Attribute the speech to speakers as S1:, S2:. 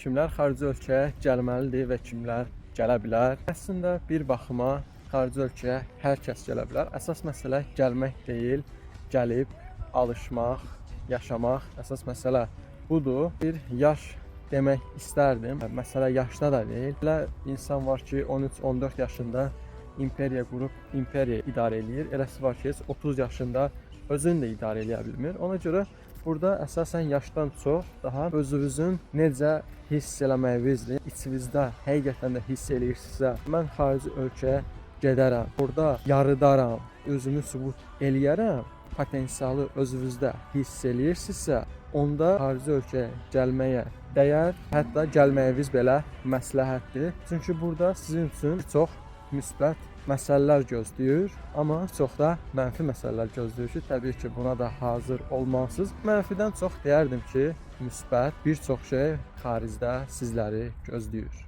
S1: kimlər xarici ölkəyə gəlməlidir və kimlər gələ bilər? Əslində bir baxıma xarici ölkəyə hər kəs gələ bilər. Əsas məsələ gəlmək deyil, gəlib alışmaq, yaşamaq. Əsas məsələ budur. Bir yaş demək istərdim. Məsələ yaşda da deyil. Elə insan var ki, 13-14 yaşında imperiya qurub imperiya idarə eləyir. Eləsi var ki, 30 yaşında özünü də idarə eləyə bilmir. Ona görə burada əsasən yaşdan çox daha özünüzün necə hiss eləməyinizdir. İçinizdə həqiqətən də hiss eləyirsinizsə, mən xarici ölkəyə gedərəm, burada yarıdaram, özümü sübut eləyərəm, potensialı özünüzdə hiss eləyirsinizsə, onda xarici ölkəyə gəlməyə dəyər, hətta gəlməyiniz belə məsləhətdir. Çünki burada sizin üçün çox müsbət məsələlər gözləyir, amma çox da mənfi məsələlər gözləyir ki, təbii ki, buna da hazır olmalısınız. Mənfidən çox deyərdim ki, müsbət bir çox şey xaricdə sizləri gözləyir.